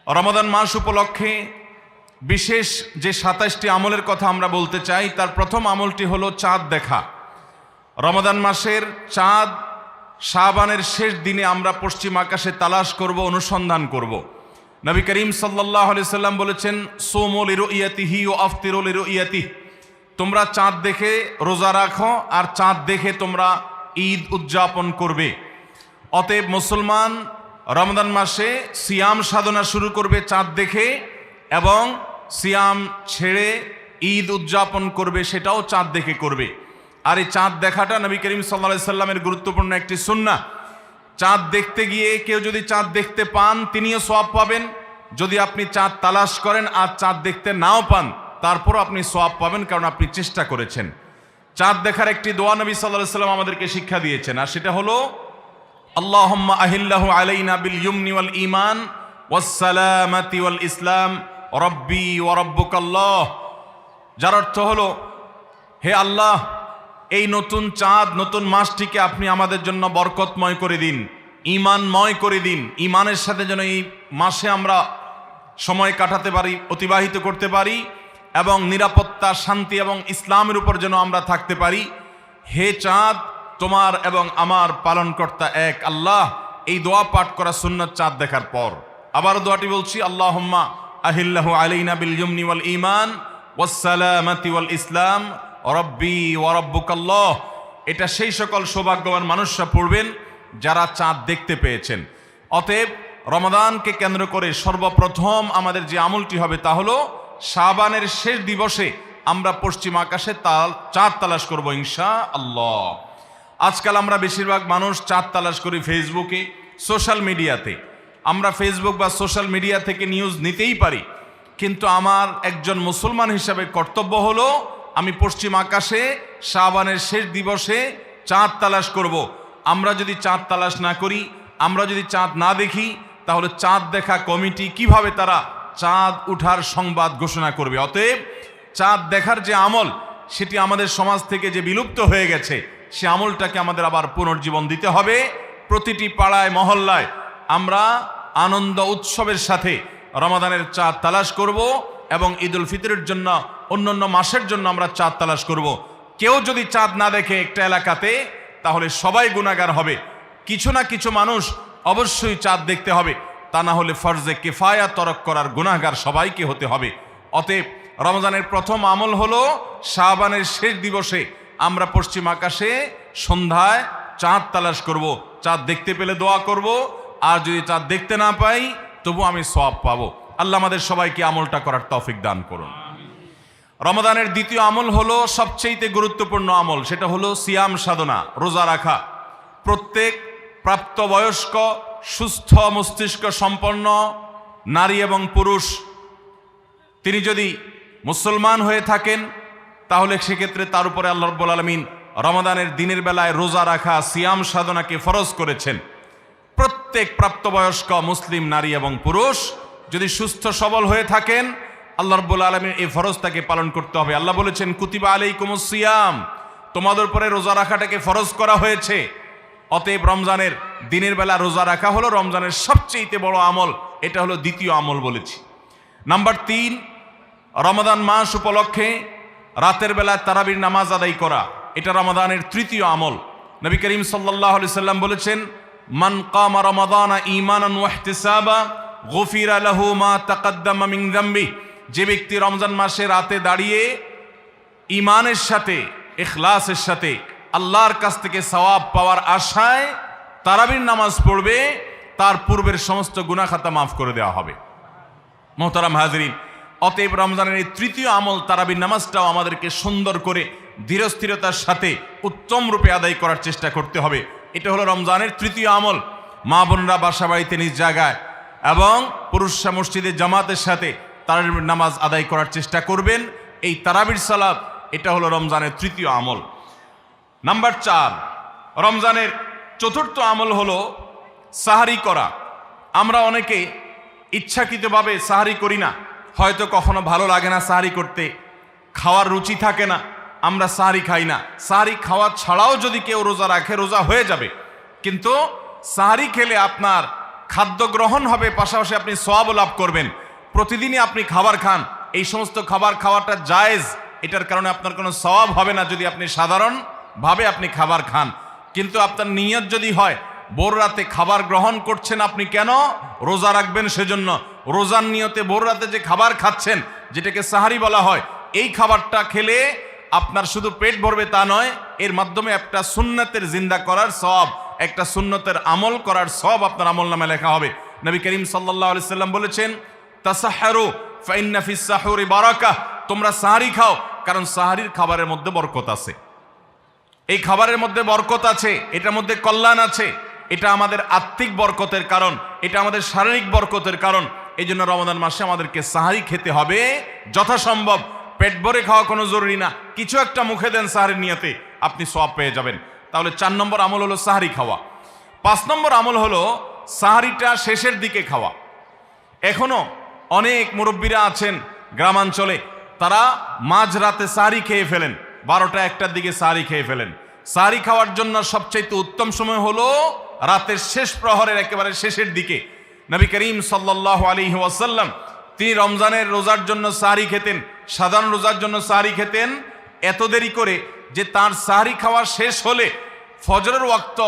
রমাদান মাস উপলক্ষে বিশেষ যে ২৭টি আমলের কথা আমরা বলতে চাই, তার প্রথম আমলটি হলো চাঁদ দেখা। রমাদান মাসের চাঁদ শাবানের শেষ দিনে আমরা পশ্চিম আকাশে তালাশ করব, অনুসন্ধান করব। নবী করিম সাল্লাল্লাহু আলাইহি সাল্লাম বলেছেন, সোমু লিরুইয়াতিহি ওয়া আফতিরু লিরুইয়াতিহি, তোমরা চাঁদ দেখে রোজা রাখো আর চাঁদ দেখে তোমরা ঈদ উদযাপন করবে। অতএব মুসলমান রমজান মাসে সিয়াম সাধনা শুরু করবে চাঁদ দেখে, এবং সিয়াম ছেড়ে ঈদ উদযাপন করবে সেটাও চাঁদ দেখে করবে। আর এই চাঁদ দেখাটা নবী করিম সাল্লাল্লাহু আলাইহি সাল্লামের গুরুত্বপূর্ণ একটি সুন্নাহ। চাঁদ দেখতে গিয়ে কেউ যদি চাঁদ দেখতে পান তিনিও সওয়াব পাবেন। যদি আপনি চাঁদ তালাশ করেন আর চাঁদ দেখতে নাও পান, তারপরও আপনি সওয়াব পাবেন, কারণ আপনি চেষ্টা করেছেন। চাঁদ দেখার একটি দোয়া নবী সাল্লাল্লাহু আলাইহি সাল্লাম আমাদেরকে শিক্ষা দিয়েছেন, আর সেটা হলো আল্লাহুম্মা আহিল্লাহু আলাইনা বিল ইয়ুমনি ওয়াল ঈমান ওয়াস সালামাতি ওয়াল ইসলাম রব্বি ওয়া রাব্বুকাল্লাহ। যার অর্থ হলো, হে আল্লাহ, এই নতুন চাঁদ, নতুন মাসটিকে আপনি আমাদের জন্য বরকতময় করে দিন, ঈমানময় করে দিন। ঈমানের সাথে যেন এই মাসে আমরা সময় কাটাতে পারি, অতিবাহিত করতে পারি, এবং নিরাপত্তা, শান্তি এবং ইসলামের উপর যেন আমরা থাকতে পারি। হে চাঁদ, তোমার এবং আমার পালনকর্তা এক আল্লাহ। এই দোয়া পাঠ করা সুন্নাত চাঁদ দেখার পর। আবার দোয়াটি বলছি, আল্লাহুম্মা আহিল্লাহু আলাইনা বিল ইয়ুমনি ওয়াল ঈমান ওয়াস সালামাতি ওয়াল ইসলাম রব্বি ওয়া রাব্বুকাল্লাহ। এটা সেই সকল সৌভাগ্যবান মানুষরা পড়বেন যারা চাঁদ দেখতে পেয়েছেন। অতএব রমাদানকে কেন্দ্র করে সর্বপ্রথম আমাদের যে আমলটি হবে তা হলো শাবানের শেষ দিবসে আমরা পশ্চিম আকাশে চাঁদ তালাশ করব ইনশাআল্লাহ। আজকাল আমরা বেশিরভাগ মানুষ চাঁদ তালাশ করি ফেসবুকে, সোশ্যাল মিডিয়াতে। আমরা ফেসবুক বা সোশ্যাল মিডিয়া থেকে নিউজ নিতেই পারি, কিন্তু আমার একজন মুসলমান হিসাবে কর্তব্য হলো আমি পশ্চিম আকাশে শাবানের শেষ দিবসে চাঁদ তালাশ করব। আমরা যদি চাঁদ তালাশ না করি, আমরা যদি চাঁদ না দেখি, তাহলে চাঁদ দেখা কমিটি কিভাবে তারা চাঁদ উঠার সংবাদ ঘোষণা করবে? অতএব চাঁদ দেখার যে আমল, সেটি আমাদের সমাজ থেকে যে বিলুপ্ত হয়ে গেছে, সে আমলটাকে আমাদের আবার পুনর্জীবন দিতে হবে। প্রতিটি পাড়ায় মহল্লায় আমরা আনন্দ উৎসবের সাথে রমাদানের চাঁদ তালাশ করব, এবং ঈদুল ফিতরের জন্য, অন্যান্য মাসের জন্য আমরা চাঁদ তালাশ করব। কেউ যদি চাঁদ না দেখে একটা এলাকাতে, তাহলে সবাই গুনাহগার হবে। কিছু না কিছু মানুষ অবশ্যই চাঁদ দেখতে হবে, তা না হলে ফরজে কিফায়া তরক করার গুনাহগার সবাইকে হতে হবে। অতএব রমজানের প্রথম আমল হলো শাবানের শেষ দিবসে আমরা পশ্চিম আকাশে সন্ধ্যায় চাঁদ তালাশ করব। চাঁদ দেখতে পেলে দোয়া করব, আর যদি চাঁদ দেখতে না পাই তবু আমি সওয়াব পাবো। আল্লাহ আমাদের সবাইকে আমলটা করার তৌফিক দান করুন। রমাদানের দ্বিতীয় আমল হলো সবচেয়ে গুরুত্বপূর্ণ আমল, সেটা হলো সিয়াম সাধনা, রোজা রাখা। প্রত্যেক প্রাপ্তবয়স্ক সুস্থ মস্তিষ্ক সম্পন্ন নারী এবং পুরুষ তিনি যদি মুসলমান হয়ে থাকেন, তাহলে সেক্ষেত্রে তার উপরে আল্লাহ রাব্বুল আলামিন রমাদানের দিনের বেলায় রোজা রাখা, সিয়াম সাধনাকে ফরজ করেছেন। প্রত্যেক প্রাপ্তবয়স্ক মুসলিম নারী এবং পুরুষ যদি সুস্থ সবল হয়ে থাকেন, আল্লাহ রাব্বুল আলামিন এই ফরজটাকে পালন করতে হবে। আল্লাহ বলেছেন, কুতিবা আলাইকুমুস সিয়াম, তোমাদের উপরে রোজা রাখাটাকে ফরজ করা হয়েছে। অতএব রমজানের দিনের বেলা রোজা রাখা হলো রমজানের সবচেয়ে বড় আমল। এটা হলো দ্বিতীয় আমল বলেছি। নাম্বার ৩, রমাদান মাস উপলক্ষে রাতের বেলা তারাবির নামাজ আদায় করা, এটা রমাদানের তৃতীয় আমল। নবী করিম সাল্লাল্লাহু আলাইহি সাল্লাম বলেছেন, মান কামা রমাদানা ঈমানান ওয়া ইহতিসাবা গুফিরা লাহু মা তাকাদ্দামা মিন যামবি। যে ব্যক্তি রমজান মাসে রাতে দাঁড়িয়ে ঈমানের সাথে, ইখলাসের সাথে আল্লাহর কাছ থেকে সওয়াব পাওয়ার আশায় তারাবির নামাজ পড়বে, তার পূর্বের সমস্ত গুনাহ খাতা মাফ করে দেওয়া হবে। মোহতারাম হাজরিন, অতএব রমজানের এই তৃতীয় আমল তারাবির নামাজটাও আমাদেরকে সুন্দর করে ধীরস্থিরতার সাথে উত্তম রূপে আদায় করার চেষ্টা করতে হবে। এটা হলো রমজানের তৃতীয় আমল। মা বোনরা বাসা বাড়িতে নিজ জায়গায় এবং পুরুষরা মসজিদে জামাতের সাথে তারাবির নামাজ আদায় করার চেষ্টা করবেন। এই তারাবির সালাত, এটা হলো রমজানের তৃতীয় আমল। নাম্বার ৪, রমজানের চতুর্থ আমল হলো সাহারি করা। আমরা অনেকে ইচ্ছাকৃতভাবে সাহারি করি না, হয়তো কখনো ভালো লাগে না সাহারি করতে, খাওয়ার রুচি থাকে না, আমরা সাহারি খাই না। সাহারি খাওয়া ছাড়াও যদি কেউ রোজা রাখে, রোজা হয়ে যাবে, কিন্তু সাহারি খেলে আপনার খাদ্য গ্রহণ হবে, পাশাপাশি আপনি সওয়াব লাভ করবেন। প্রতিদিনই আপনি খাবার খান, এই সমস্ত খাবার খাওয়াটা জায়েজ, এটার কারণে আপনার কোনো সওয়াব হবে না যদি আপনি সাধারণভাবে আপনি খাবার খান। কিন্তু আপনার নিয়ত যদি হয় ভোর রাতে খাবার গ্রহণ করছেন, আপনি কেন? রোজা রাখবেন সেজন্য। রোজার নিয়তে ভোর রাতে যে খাবার খাচ্ছেন, যেটাকে সাহারি বলা হয়, এই খাবারটা খেলে আপনার শুধু পেট ভরবে তা নয়, এর মাধ্যমে একটা সুন্নতের জিন্দা করার সওয়াব, একটা সুন্নতের আমল করার সওয়াব আপনার আমল নামে লেখা হবে। নবী করিম সাল্লাল্লাহু আলাইহি সাল্লাম বলেছেন, তাসাহহারু ফাইন্না ফিস সাহুরি বারাকাহ, তোমরা সাহারি খাও, কারণ সাহারির খাবারের মধ্যে বরকত আছে। এই খাবারের মধ্যে বরকত আছে, এটার মধ্যে কল্যাণ আছে। এটা আমাদের আত্মিক বরকতের কারণ, এটা আমাদের শারীরিক বরকতের কারণ। এই জন্য রমাদান মাসে আমাদেরকে সাহারি খেতে হবে যথাসম্ভব। পেট ভরে খাওয়া কোনো জরুরি না, কিছু একটা মুখে দেন সাহারির নিয়তে, আপনি সওয়াব পেয়ে যাবেন। তাহলে 4 নম্বর আমল হলো সাহারি খাওয়া। 5 নম্বর আমল হলো সাহারিটা শেষের দিকে খাওয়া। এখনো অনেক মুরব্বীরা আছেন গ্রামাঞ্চলে, তারা মাঝরাতে সাহারি খেয়ে ফেলেন, 12টা 1টার দিকে সাহারি খেয়ে ফেলেন। সাহারি খাওয়ার জন্য সবচাইতে উত্তম সময় হলো রাতের শেষ প্রহরের একেবারে শেষের দিকে। নবী করিম সাল্লাল্লাহু আলাইহি ওয়াসাল্লাম তিনি রমজানের রোজার জন্য সাহারি খেতেন, সাধারণ রোজার জন্য সাহারি খেতেন এত দেরি করে যে তার সাহারি খাওয়া শেষ হলে ফজরের ওয়াক্ত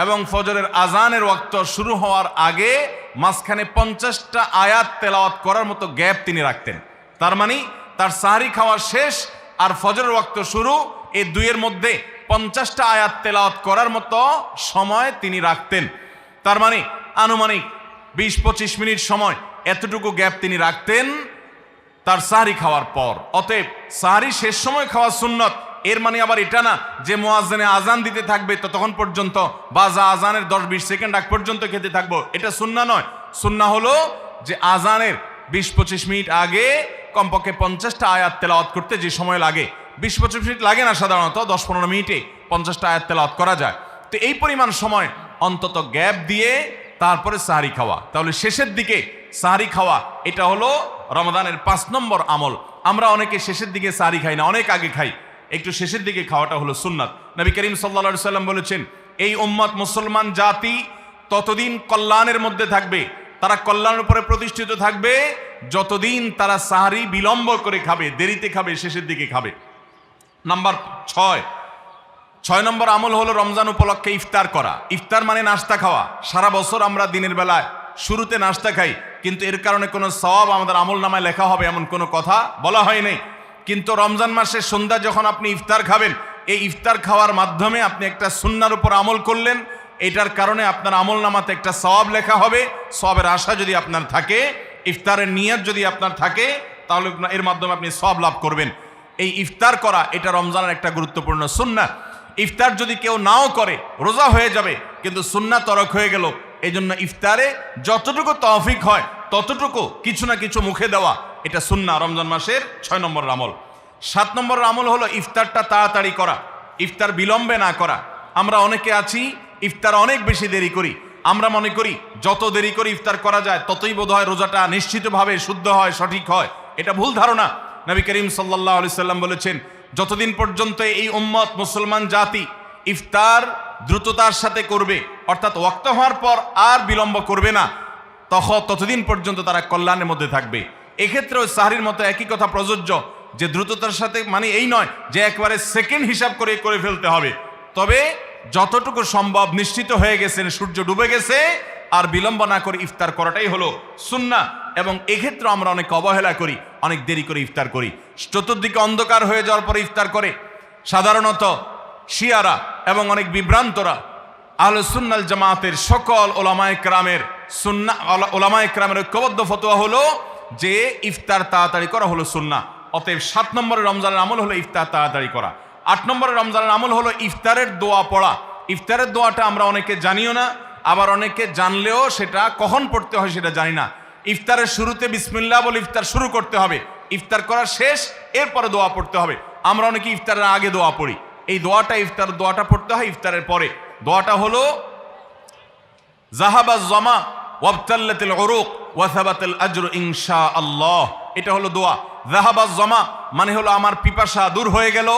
এবং ফজরের আজানের ওয়াক্ত শুরু হওয়ার আগে মাঝখানে 50টা আয়াত তেলাওয়াত করার মতো গ্যাপ তিনি রাখতেন। তার মানে তার সাহারি খাওয়া শেষ আর ফজরের ওয়াক্ত শুরু, এই দুইয়ের মধ্যে 50টা আয়াত তেলাওয়াত করার মতো সময় তিনি রাখতেন। তার মানে আনুমানিক 20-25 মিনিট সময়, এতটুকু গ্যাপ তিনি রাখতেন তার সাহারি খাওয়ার পর। অতএব সাহারি শেষ সময় খাওয়া সুন্নত। এর মানে আবার এটা না যে মুয়াজ্জিনে আজান দিতে থাকবে ততক্ষণ পর্যন্ত বা আজানের 10-20 সেকেন্ড আগ পর্যন্ত খেতে থাকবো, এটা সুন্নাহ নয়। সুন্নাহ হলো যে আজানের 20-25 মিনিট আগে কমপক্ষে 50টা আয়াত তেলাওয়াত করতে যে সময় লাগে, 20-25 মিনিট লাগে না, সাধারণত 10-15 মিনিটে 50টা আয়াত তেলাওয়াত করা যায়। তো এই পরিমাণ সময় অন্তত গ্যাপ দিয়ে তারপরে সাহারি খাওয়া। তাহলে শেষের দিকে সাহারি খাওয়া, এটা হলো রমাদানের 5 নম্বর আমল। আমরা অনেকে শেষের দিকে সাহারি খাই না, অনেক আগে খাই, একটু শেষের দিকে খাওয়াটা হলো সুন্নাত। নবী করিম সাল্লাল্লাহু আলাইহি সাল্লাম বলেছেন, এই উম্মত মুসলমান জাতি ততদিন কল্যাণের মধ্যে থাকবে, তারা কল্যাণের উপরে প্রতিষ্ঠিত থাকবে যতদিন তারা সাহারি বিলম্ব করে খাবে, দেরিতে খাবে, শেষের দিকে খাবে। নাম্বার 6 নম্বর আমল হলো রমজান উপলক্ষে ইফতার করা। ইফতার মানে নাস্তা খাওয়া। সারা বছর আমরা দিনের বেলায় শুরুতে নাস্তা খাই, কিন্তু এর কারণে কোনো সওয়াব আমাদের আমল নামায় লেখা হবে এমন কোনো কথা বলা হয় নাই। কিন্তু রমজান মাসের সন্ধ্যা যখন আপনি ইফতার খাবেন, এই ইফতার খাওয়ার মাধ্যমে আপনি একটা সুন্নাহর উপর আমল করলেন, এটার কারণে আপনার আমল নামাতে একটা সওয়াব লেখা হবে। সওয়াবের আশা যদি আপনার থাকে, ইফতারের নিয়ত যদি আপনার থাকে, তাহলে এর মাধ্যমে আপনি সওয়াব লাভ করবেন। এই ইফতার করা এটা রমজানের একটা গুরুত্বপূর্ণ সুন্নাহ। ইফতার যদি কেউ নাও করে রোজা হয়ে যাবে, কিন্তু সুন্নাহ তরক হয়ে গেল। এই জন্য ইফতারে যতটুকু তৌফিক হয় ততটুকু কিছু না কিছু মুখে দেওয়া, এটা সুন্নাহ রমজান মাসের 6 নম্বর আমল। 7 নম্বর আমল হলো ইফতারটা তাড়াতাড়ি করা, ইফতার বিলম্বে না করা। আমরা অনেকে আছি ইফতার অনেক বেশি দেরি করি, আমরা মনে করি যত দেরি করে ইফতার করা যায় ততই বোধহয় রোজাটা নিশ্চিতভাবে শুদ্ধ হয়, সঠিক হয়। এটা ভুল ধারণা। নবী করিম সাল্লাল্লাহু আলাইহি সাল্লাম বলেছেন, যতদিন পর্যন্ত এই উম্মত মুসলমান জাতি ইফতার দ্রুততার সাথে করবে, অর্থাৎ ওয়াক্ত হওয়ার পর আর বিলম্ব করবে না, ততদিন পর্যন্ত তারা কল্যাণের মধ্যে থাকবে। এক্ষেত্রেও সাহরির মতো একই কথা প্রযোজ্য, যে দ্রুততার সাথে মানে এই নয় যে একবারে সেকেন্ড হিসাব করে ফেলতে হবে, তবে যতটুকু সম্ভব নিশ্চিত হয়ে গেছেন সূর্য ডুবে গেছে আর বিলম্ব না করে ইফতার করাটাই হলো সুন্নাহ। এবং এক্ষেত্রে আমরা অনেক অবহেলা করি, অনেক দেরি করে ইফতার করি, চতুর্দিকে অন্ধকার হয়ে যাওয়ার পরে ইফতার করে। সাধারণত শিয়ারা এবং অনেক বিভ্রান্তরা আহলে সুন্নাল জামাতের সকল ওলামায়ে কেরামের ঐক্যবদ্ধ ফতোয়া হলো যে ইফতার তাড়াতাড়ি করা হলো সুন্নাহ। অতএব 7 নম্বরের রমজানের আমল হলো ইফতার তাড়াতাড়ি করা। 8 নম্বরের রমজানের আমল হলো ইফতারের দোয়া পড়া। ইফতারের দোয়াটা আমরা অনেকে জানিও না, আবার অনেকে জানলেও সেটা কখন পড়তে হয় সেটা জানি না। ইফতারের শুরুতে বিসমিল্লাহ বলে ইফতার শুরু করতে হবে, ইফতার করা শেষ, এরপরে দোয়া পড়তে হবে। আমরা অনেকে ইফতারের আগে দোয়া পড়ি, এই দোয়াটা ইফতার দোয়াটা পড়তে হয় ইফতারের পরে। দোয়াটা হলো যাহাবাজ জামা ওয়াবতাল্লাতিল উরুক ওয়া সাবাতাল আজরু ইনশাআল্লাহ। এটা হলো দোয়া। যাহাবাজ জামা মানে হলো আমার পিপাসা দূর হয়ে গেল,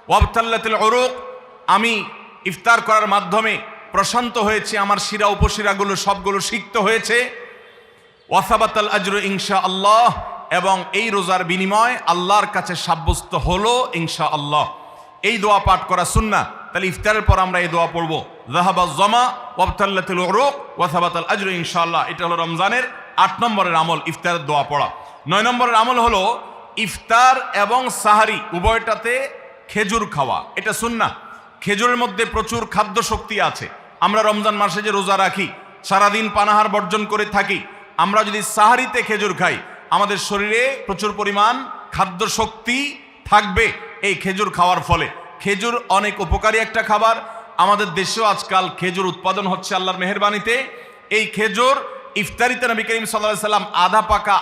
ওয়াবতাল্লাতিল উরুক আমি ইফতার করার মাধ্যমে প্রশান্ত হয়েছে, আমার শিরা উপশিরাগুলো সবগুলো সিক্ত হয়েছে। ওয়াসাবাতাল আজরু ইনশাআল্লাহ, এবং এই রোজার বিনিময় আল্লাহর কাছে সাব্যস্ত হলো ইনশাআল্লাহ। এই দোয়া পাঠ করা সুন্নাহ। তাহলে ইফতারের পর আমরা এই দোয়া পড়বো, যাহাবাজ জামা ওয়াবতাল্লাতুল উরুক ওয়াসাবাতাল আজরু ইনশাআল্লাহ। এটা হলো রমজানের 8 নম্বরের আমল, ইফতারের দোয়া পড়া। 9 নম্বরের আমল হলো ইফতার এবং সাহারি উভয়টাতে খেজুর খাওয়া। এটা সুন্নাহ। খেজুরের মধ্যে প্রচুর খাদ্য শক্তি আছে। আমরা রমজান মাসে যে রোজা রাখি, সারাদিন পানাহার বর্জন করে থাকি, আমরা যদি সাহারিতে খেজুর খাই, আমাদের শরীরে প্রচুর পরিমাণ খাদ্য শক্তি থাকবে এই খেজুর খাওয়ার ফলে। খেজুর অনেক উপকারী একটা খাবার। আমাদের দেশেও আজকাল খেজুর উৎপাদন হচ্ছে আল্লাহর মেহেরবানিতে। এই খেজুর ইফতারিতে নবী করিম সাল্লাল্লাহু আলাইহি সাল্লাম আধা পাকা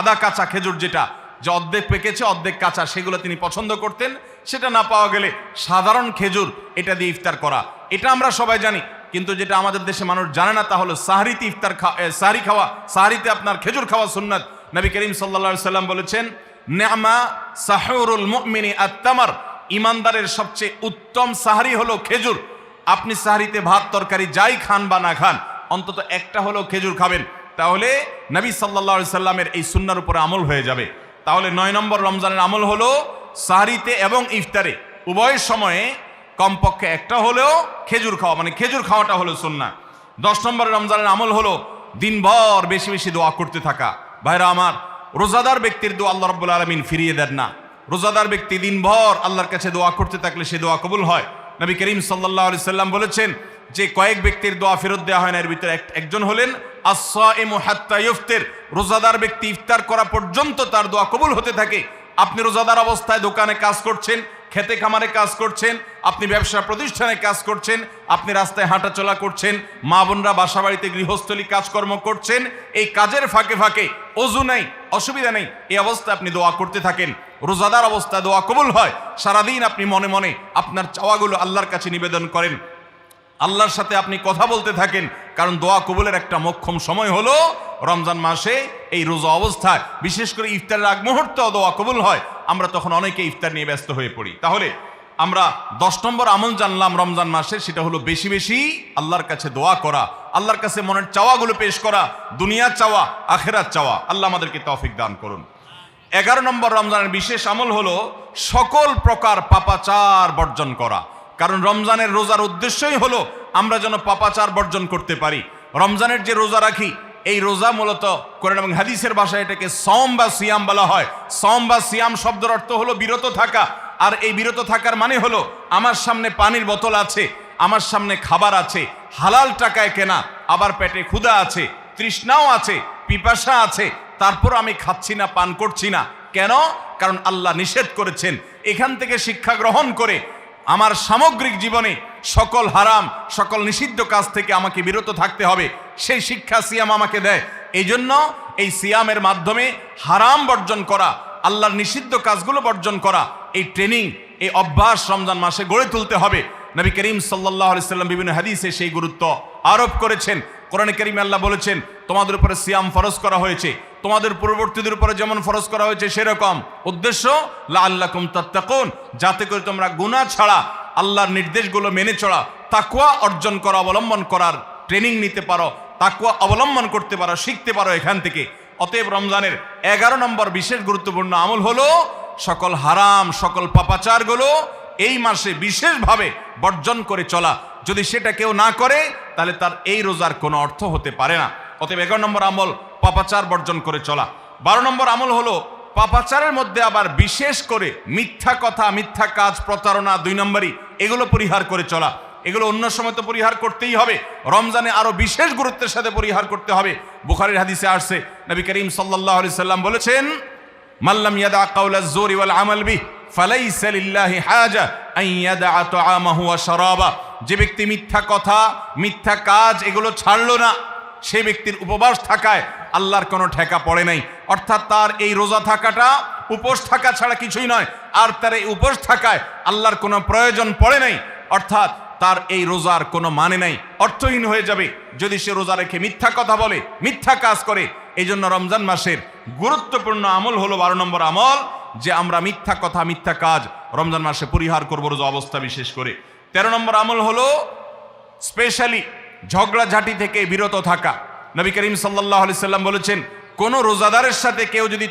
আধা কাঁচা খেজুর, যেটা যে অর্ধেক পেকেছে অর্ধেক কাঁচা, সেগুলো তিনি পছন্দ করতেন। সেটা না পাওয়া গেলে সাধারণ খেজুর এটা দিয়ে ইফতার করা, এটা আমরা সবাই জানি। কিন্তু যেটা আমাদের দেশে মানুষ জানে না তা হলো সাহরিতে সাহরি খাওয়া, সাহরিতে আপনার খেজুর খাওয়া সুন্নাত। নবী করিম সাল্লাল্লাহু আলাইহি সাল্লাম বলেছেন, নি'মা সাহুরুল মুমিনি আত-তামার, ইমানদারের সবচেয়ে উত্তম সাহরি হলো খেজুর। আপনি সাহরিতে ভাত তরকারি যাই খান বা না খান, অন্তত একটা হলো খেজুর খাবেন, তাহলে নবী সাল্লাল্লাহু আলাইহি সাল্লামের এই সুন্নাহর উপরে আমল হয়ে যাবে। তাহলে 9 নম্বর রমজানের আমল হলো সাহরিতে এবং ইফতারে উভয় সময়ে কমপক্ষে একটা হলেও খেজুর খাওয়া, মানে খেজুর খাওয়াটা হলো সুন্নাহ। 10 নম্বর রমজানের আমল হলো দিনভর বেশি বেশি দোয়া করতে থাকা। ভাইরা আমার, রোজাদার ব্যক্তির দোয়া আল্লাহ রাব্বুল আলামিন ফিরিয়ে দেন না। রোজাদার ব্যক্তি দিনভর আল্লাহর কাছে দোয়া করতে থাকলে সে দোয়া কবুল হয়। নবী করিম সাল্লাল্লাহু আলাইহি সাল্লাম বলেছেন যে কয়েক ব্যক্তির দোয়া ফেরত দেওয়া হয় না, এর ভিতরে একজন হলেন আস-সাইমু হাত্তা ইফতির, রোজাদার ব্যক্তি ইফতার করা পর্যন্ত তার দোয়া কবুল হতে থাকে। আপনি রোজাদার অবস্থায় দোকানে কাজ করছেন, খেতে খামারে কাজ করছেন, আপনি ব্যবসা প্রতিষ্ঠানে কাজ করছেন, আপনি রাস্তায় হাঁটাচলা করছেন, মা বোনরা বাসা বাড়িতে গৃহস্থলী কাজকর্ম করছেন, এই কাজের ফাঁকে ফাঁকে ওযু নেই, অসুবিধা নেই, এই অবস্থায় আপনি দোয়া করতে থাকেন। রোজাদার অবস্থায় দোয়া কবুল হয়। সারাদিন আপনি মনে মনে আপনার চাওয়াগুলো আল্লাহর কাছে নিবেদন করেন, আল্লাহর সাথে আপনি কথা বলতে থাকেন, কারণ দোয়া কবুলের একটা মোক্ষম সময় হলো রমজান মাসে এই রোজা অবস্থায়। বিশেষ করে ইফতারের আগ মুহূর্তে দোয়া কবুল হয়, আমরা তখন অনেকে ইফতার নিয়ে ব্যস্ত হয়ে পড়ি। তাহলে আমরা 10 নম্বর আমল জানলাম রমজান মাসে, সেটা হলো বেশি বেশি আল্লাহর কাছে দোয়া করা, আল্লাহর কাছে মনের চাওয়াগুলো পেশ করা, দুনিয়ার চাওয়া আখিরাত চাওয়া। আল্লাহ আমাদেরকে তৌফিক দান করুন। 11 নম্বর রমজানের বিশেষ আমল হলো সকল প্রকার পাপাচার বর্জন করা। কারণ রমজানের রোজার উদ্দেশ্যই হলো আমরা যেন পাপাচার বর্জন করতে পারি। রমজানের যে রোজা রাখি, এই রোজা মূলত কোরআন এবং হাদিসের ভাষায় এটাকে সওম বা সিয়াম বলা হয়। সওম বা সিয়াম শব্দের অর্থ হলো বিরত থাকা। আর এই বিরত থাকার মানে হলো আমার সামনে পানির বোতল আছে, আমার সামনে খাবার আছে, হালাল টাকায় কেনা, আবার পেটে ক্ষুধা আছে, তৃষ্ণাও আছে, পিপাসা আছে, তারপর আমি খাচ্ছি না, পান করছি না। কেন? কারণ আল্লাহ নিষেধ করেছেন। এখান থেকে শিক্ষা গ্রহণ করে আমার সামগ্রিক জীবনে সকল হারাম, সকল নিষিদ্ধ কাজ থেকে আমাকে বিরত থাকতে হবে, সেই শিক্ষা সিয়াম আমাকে দেয়। এই জন্য এই সিয়ামের মাধ্যমে হারাম বর্জন করা, আল্লাহর নিষিদ্ধ কাজগুলো বর্জন করা, এই ট্রেনিং, এই অভ্যাস রমজান মাসে গড়ে তুলতে হবে। নবী করিম সাল্লাল্লাহু আলাইহি সাল্লাম বিভিন্ন হাদিসে সেই গুরুত্ব আরোপ করেছেন। কোরআনে কারিমে আল্লাহ বলেছেন, তোমাদের উপরে সিয়াম ফরজ করা হয়েছে, তোমাদের পূর্ববর্তীদের উপরে যেমন ফরজ করা হয়েছে সেরকম। উদ্দেশ্য লাআল্লাকুম তাত্তাকুন, যাতে করে তোমরা গুনাহ ছাড়া আল্লাহর নির্দেশগুলো মেনে চলা, তাকওয়া অর্জন করা, অবলম্বন করার ট্রেনিং নিতে পারো, তাকওয়া অবলম্বন করতে পারো, শিখতে পারো এখান থেকে। অতএব রমজানের 11 নম্বর বিশেষ গুরুত্বপূর্ণ আমল হলো সকল হারাম, সকল পাপাচারগুলো এই মাসে বিশেষভাবে বর্জন করে চলা। যদি সেটা কেউ না করে তাহলে তার এই রোজার কোনো অর্থ হতে পারে না। অতএব 11 নম্বর আমল পাপাচার বর্জন করে চলা। 12 নম্বর আমল হলো পাপাচারের মধ্যে আবার বিশেষ করে মিথ্যা কথা, মিথ্যা কাজ, প্রতারণা 2 নম্বরই, এগুলো পরিহার করে চলা। এগুলো অন্য সময় তো পরিহার করতেই হবে, রমজানে আরো বিশেষ গুরুত্বের সাথে পরিহার করতে হবে। বুখারীর হাদিসে আসছে, নবী করিম সাল্লাল্লাহু আলাইহি সাল্লাম বলেছেন, মাল্লাম ইয়াদা কাওলাজ জুরি ওয়াল আমাল বিহি ফালাইসা লিল্লাহি হাজা আন ইয়াদা তাআমাহু ওয়া শারাবা। যে ব্যক্তি মিথ্যা কথা, মিথ্যা কাজ এগুলো ছাড়লো না, সেই ব্যক্তির উপবাস থাকায় আল্লাহর কোনো ঠেকা পড়ে নাই। অর্থাৎ তার এই রোজা থাকাটা উপোস থাকা ছাড়া কিছুই নয়, আর তার এই উপোস থাকায় আল্লাহর কোনো প্রয়োজন পড়ে নাই। অর্থাৎ তার এই রোজার কোনো মানে নাই, অর্থহীন হয়ে যাবে যদি সে রোজা রেখে মিথ্যা কথা বলে, মিথ্যা কাজ করে। এই জন্য রমজান মাসের গুরুত্বপূর্ণ আমল হলো 12 নম্বর আমল, যে আমরা মিথ্যা কথা, মিথ্যা কাজ রমজান মাসে পরিহার করবো রোজা অবস্থা বিশেষ করে। 13 নম্বর আমল হলো স্পেশালি ঝগড়াঝাটি থেকে বিরত থাকা। নবী করিম সাল্লাল্লাহু আলাইহি সাল্লাম বলেছেন, কোন রোজাদারের সাথে কেউ যদি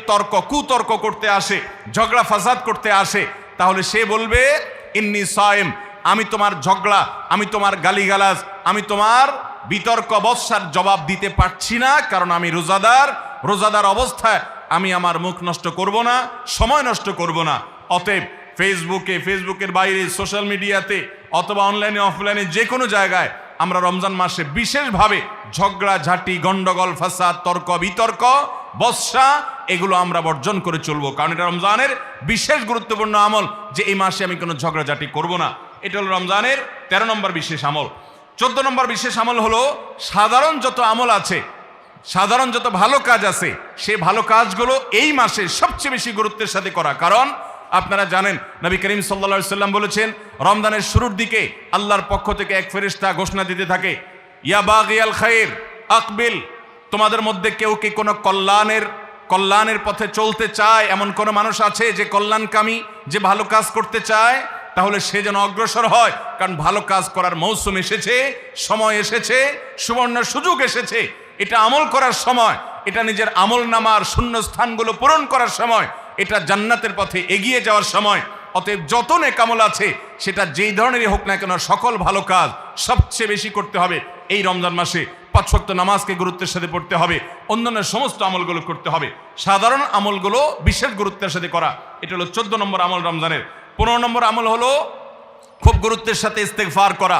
কুতর্ক করতে আসে, ঝগড়া ফাসাদ করতে আসে, তাহলে সে বলবে ইন্নী সায়েম, আমি তোমার ঝগড়া, আমি তোমার গালিগালাজ, আমি তোমার বিতর্ক বৎসার জবাব দিতে পারছি না, কারণ আমি রোজাদার অবস্থায় আমি আমার মুখ নষ্ট করব না, সময় নষ্ট করব না। অতএব ফেসবুকের বাইরে সোশ্যাল মিডিয়াতে অথবা অনলাইনে অফলাইনে যে কোনো জায়গায় আমরা রমজান মাসে বিশেষভাবে ঝগড়াঝাটি, গন্ডগোল, ফাসাদ, তর্ক বিতর্ক, বৎসা এগুলো আমরা বর্জন করে চলবো, কারণ এটা রমজানের বিশেষ গুরুত্বপূর্ণ আমল যে এই মাসে আমি কোনো ঝগড়াঝাটি করব না। এটা হলো রমজানের 13 নম্বর বিশেষ আমল। 14 নম্বর বিশেষ আমল হলো সাধারণ যত আমল আছে, সাধারণ যত ভালো কাজ আছে, সেই ভালো কাজগুলো এই মাসে সবচেয়ে বেশি গুরুত্বের সাথে করা। কারণ আপনারা জানেন নবী করিম সাল্লাল্লাহু আলাইহি সাল্লাম বলেছেন, রমজানের শুরুর দিকে আল্লাহর পক্ষ থেকে এক ফেরেশতা ঘোষণা দিতে থাকে, ইয়া বাগিয়াল খায়র আকবিল, তোমাদের মধ্যে কেউ কি কোনো কল্যাণের পথে চলতে চায়, এমন কোন মানুষ আছে যে কল্যাণকামী, যে ভালো কাজ করতে চায়, তাহলে সে যেন অগ্রসর হয়, কারণ ভালো কাজ করার মৌসুম এসেছে, সময় এসেছে, সুবর্ণ সুযোগ এসেছে। এটা আমল করার সময়, এটা নিজের আমল নামার শূন্য স্থানগুলো পূরণ করার সময়, এটা জান্নাতের পথে এগিয়ে যাওয়ার সময়। অতএব যত নেক আমল আছে, সেটা যেই ধরনেরই হোক না কেন, সকল ভালো কাজ সবচেয়ে বেশি করতে হবে এই রমজান মাসে। 5 ওয়াক্ত নামাজকে গুরুত্বের সাথে পড়তে হবে, অন্যান্য সমস্ত আমলগুলো করতে হবে, সাধারণ আমলগুলো বিশেষ গুরুত্বের সাথে করা। এটা হলো 14 নম্বর আমল রমজানের। 15 নম্বর আমল হলো খুব গুরুত্বের সাথে ইস্তেগফার করা,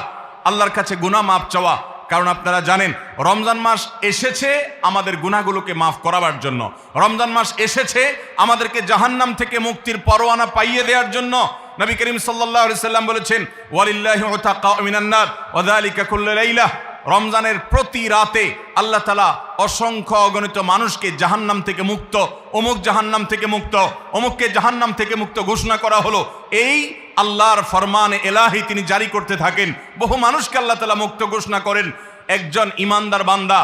আল্লাহর কাছে গুনাহ মাফ চাওয়া। কারণ আপনারা জানেন রমজান মাস এসেছে আমাদের গুনাহগুলোকে মাফ করাবার জন্য, রমজান মাস এসেছে আমাদেরকে জাহান্নাম থেকে মুক্তির পরোয়ানা পাইয়ে দেওয়ার জন্য। নবী করিম সাল্লাল্লাহু আলাইহি সাল্লাম বলেছেন, ওয়ালিল্লাহি উতাকা মিনান নার ওয়া যালিকা কুল্লু লাইলা, রমজানের প্রতি রাতে আল্লাহ তাআলা অসংখ্য অগণিত মানুষকে জাহান্নাম থেকে মুক্ত, অমুক জাহান্নাম থেকে মুক্ত, অমুককে জাহান্নাম থেকে মুক্ত ঘোষণা করা হলো। এই আল্লাহর ফরমান এলাহি তিনি জারি করতে থাকেন, বহু মানুষকে আল্লাহ তাআলা মুক্ত ঘোষণা করেন। একজন ইমানদার বান্দা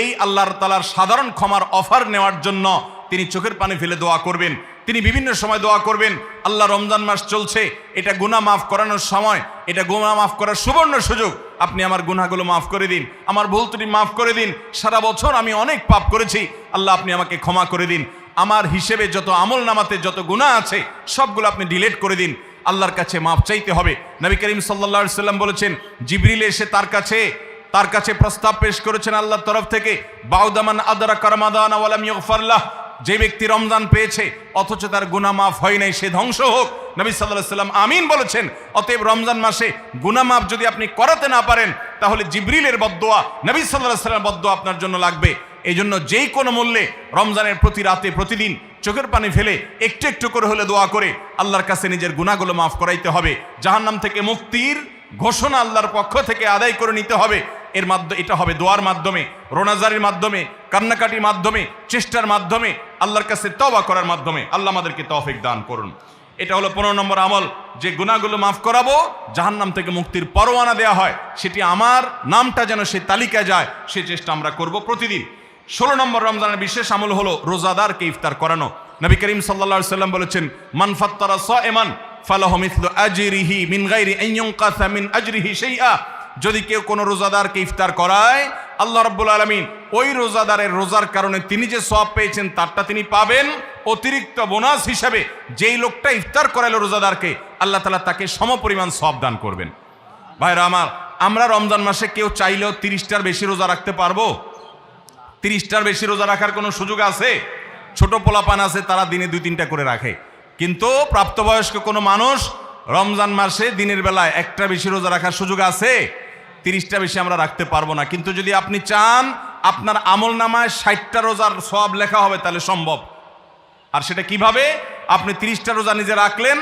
এই আল্লাহর তাআলার সাধারণ ক্ষমার অফার নেওয়ার জন্য তিনি চোখের পানি ফেলে দোয়া করবেন, তিনি বিভিন্ন সময় দোয়া করবেন, আল্লাহ রমজান মাস চলছে, এটা গুনাহ মাফ করানোর সময়, এটা গুনাহ মাফ করার সুবর্ণ সুযোগ, আপনি আমার গুনাহগুলো মাফ করে দিন, আমার ভুল ত্রুটি মাফ করে দিন, সারা বছর আমি অনেক পাপ করেছি, আল্লাহ আপনি আমাকে ক্ষমা করে দিন, আমার হিসেবে যত আমল নামাতে যত গুনাহ আছে সবগুলো আপনি ডিলিট করে দিন। আল্লাহর কাছে মাফ চাইতে হবে। নবী করিম সাল্লাল্লাহু আলাইহি সাল্লাম বলেছেন, জিবরিল এসে তার কাছে প্রস্তাব পেশ করেছেন আল্লাহর তরফ থেকে, বাউদামান আদরাকা রমাদান ওয়া লাম ইগফার লাহ, যে ব্যক্তি রমজান পেয়েছে অথচ তার গুনাহ মাফ হয় নাই, সে ধ্বংস হোক। নবী সাল্লাল্লাহু আলাইহি সাল্লাম আমিন বলেছেন। অতএব রমজান মাসে গুনাহ মাফ যদি আপনি করাতে না পারেন, তাহলে জিবরিলের বদদোয়া, নবী সাল্লাল্লাহু আলাইহি সাল্লামের বদদোয়া আপনার জন্য লাগবে। এই জন্য যেই কোনো মূল্যে রমজানের প্রতি রাতে প্রতিদিন চোখের পানি ফেলে একটু একটু করে হলে দোয়া করে আল্লাহর কাছে নিজের গুনাহগুলো মাফ করাইতে হবে। জাহান্নাম থেকে মুক্তির ঘোষণা আল্লাহর পক্ষ থেকে আদায় করে নিতে হবে। এর মাধ্যমে এটা হবে দোয়ার মাধ্যমে, রোনাজারির মাধ্যমে, কান্নাকাটির মাধ্যমে, চেষ্টার মাধ্যমে, আল্লাহর কাছে তওবা করার মাধ্যমে। আল্লাহ আমাদেরকে তৌফিক দান করুন। এটা হলো 15 নম্বর আমল, যে গুনাহগুলো মাফ করাবো, জাহান্নাম থেকে মুক্তির পরোয়ানা দেওয়া হয়, সেটি আমার নামটা যেন সেই তালিকায় যায়, সেই চেষ্টা আমরা করব প্রতিদিন। 16 নম্বর রমজানের বিশেষ আমল হলো রোজাদারকে ইফতার করানো। নবী করিম সাল্লাল্লাহু আলাইহি সাল্লাম বলেছেন, মান ফাত্তারা সাইমান ফালাহু মিসলু আজরিহি মিন গায়রি আন ইউনকাসা মিন আজরিহি শাইআ, যদি কেউ কোনো রোজাদারকে ইফতার করায়, আল্লাহ রাব্বুল আলামিন ওই রোজাদারের রোজার কারণে তিনি যে সওয়াব পেয়েছেন তারটা তিনি পাবেন, অতিরিক্ত বোনাস হিসাবে যেই লোকটা ইফতার করালো রোজাদারকে, আল্লাহ তাআলা তাকে সমপরিমাণ সওয়াব দান করবেন। ভাইরা আমার, আমরা রমজান মাসে কেউ চাইলেও 30টার বেশি রোজা রাখতে পারবো? 30টার বেশি রোজা রাখার কোনো সুযোগ আছে? ছোট পোলাপান আছে, তারা দিনে 2-3টা করে রাখে, কিন্তু প্রাপ্তবয়স্ক কোনো মানুষ রমজান মাসে দিনের বেলায় একটা বেশি রোজা রাখার সুযোগ আছে? 30টা বেশি আমরা রাখতে পারবো না। কিন্তু যদি আপনি চান আপনার আমল নামায় 60টা রোজার সওয়াব লেখা হবে, তাহলে সম্ভব। আর সেটা কিভাবে? আপনি 30টা রোজা নিজে রাখলেন,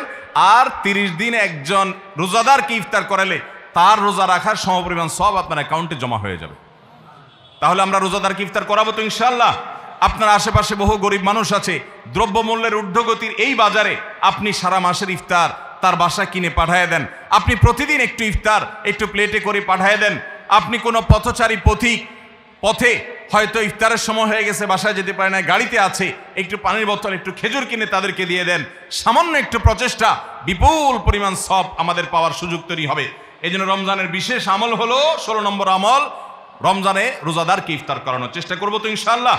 আর 30 দিন একজন রোজাদারকে ইফতার করালে তার রোজা রাখার সমপরিমাণ সওয়াব আপনার অ্যাকাউন্টে জমা হয়ে যাবে। তাহলে আমরা রোজাদারকে ইফতার করাবো তো ইনশাআল্লাহ। আপনার আশেপাশে বহু গরিব মানুষ আছে, দ্রব্যমূল্যের ঊর্ধ্বগতির এই বাজারে আপনি সারা মাসের ইফতার তার বাসায় কিনে পাঠায় দেন, আপনি প্রতিদিন একটু ইফতার একটু প্লেটে করে পাঠায় দেন। আপনি কোনো পথচারী পথে হয়তো ইফতারের সময় হয়ে গেছে, বাসায় যেতে পারে না, গাড়িতে আছে, একটু পানির বোতল একটু খেজুর কিনে তাদেরকে দিয়ে দেন। সামান্য একটু প্রচেষ্টা বিপুল পরিমাণ সওয়াব আমাদের পাওয়ার সুযোগ তৈরি হবে। এই জন্য রমজানের বিশেষ আমল হলো 16 নম্বর আমল, রমজানে রোজাদারকে ইফতার করানোর চেষ্টা করবো তো ইনশাআল্লাহ।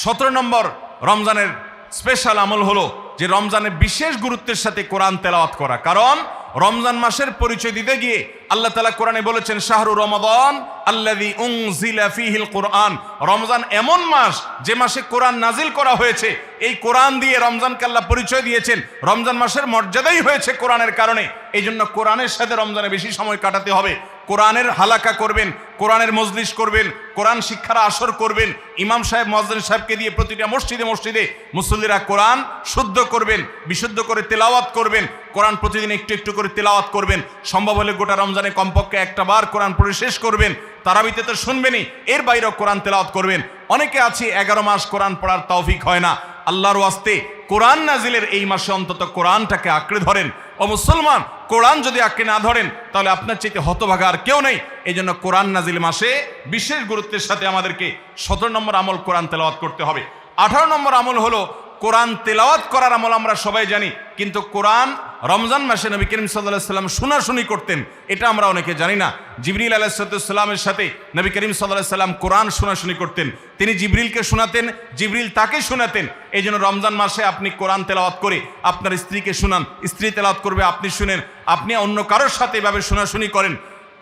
17 নম্বর রমজানের স্পেশাল আমল হলো যে রমজানের বিশেষ গুরুত্বের সাথে কোরআন তেলাওয়াত করা। কারণ রমজান মাসের পরিচয় দিতে গিয়ে আল্লাহ তাআলা কোরআনে বলেছেন শাহরু রমাদান আল্লাযী উনজিলা ফীহিল কুরআন, রমজান এমন মাস যে মাসে কোরআন নাজিল করা হয়েছে। এই কোরআন দিয়ে রমজানকে আল্লাহ পরিচয় দিয়েছেন। রমজান মাসের মর্যাদাই হয়েছে কোরআনের কারণে। এই জন্য কোরআনের সাথে রমজানে বেশি সময় কাটাতে হবে। কোরআনের হালাকা করবেন, কোরআনের মজলিস করবেন, কোরআন শিক্ষার আসর করবেন, ইমাম সাহেব মুয়াজ্জিন সাহেবকে দিয়ে প্রতিটা মসজিদে মসজিদে মুসল্লিরা কোরআন শুদ্ধ করবেন, বিশুদ্ধ করে তেলাওয়াত করবেন। কোরআন প্রতিদিন একটু একটু করে তেলাওয়াত করবেন। সম্ভব হলে গোটা রমজানে কমপক্ষে একটা বার কোরআন পড়ে শেষ করবেন। তারাবিতে তো শুনবেনই, এর বাইরেও কোরআন তেলাওয়াত করবেন। অনেকে আছে 11 মাস কোরআন পড়ার তৌফিক হয় না। আল্লাহর ওয়াস্তে কোরআন নাজিলের এই মাসে অন্তত কোরআনটাকে আঁকড়ে ধরেন। ও মুসলমান, কোরআন যদি আঁকড়ে না ধরেন তাহলে আপনার চাইতে হতভাগা আর কেউ নেই। এই জন্য কোরআন নাজিল মাসে বিশেষ গুরুত্বের সাথে আমাদেরকে 17 নম্বর আমল কোরআন তেলাওয়াত করতে হবে। 18 নম্বর আমল হলো কোরআন তেলাওয়াত করার আমল। আমরা সবাই জানি, কিন্তু কোরআন রমজান মাসে নবী করিম সাল্লাল্লাহু আলাইহি ওয়াসাল্লাম শোনাশুনি করতেন, এটা আমরা অনেকে জানি না। জিবরিল আলাইহিস সালামের সাথে নবী করিম সাল্লাল্লাহু আলাইহি ওয়াসাল্লাম কোরআন শোনাশুনি করতেন। তিনি জিবরিলকে শোনাতেন, জিবরিল তাকে শোনাতেন। এই জন্য রমজান মাসে আপনি কোরআন তেলাওয়াত করে আপনার স্ত্রীকে শোনান, স্ত্রী তেলাওয়াত করবে, আপনি শুনেন, আপনি অন্য কারোর সাথে এভাবে শোনাশুনি করেন।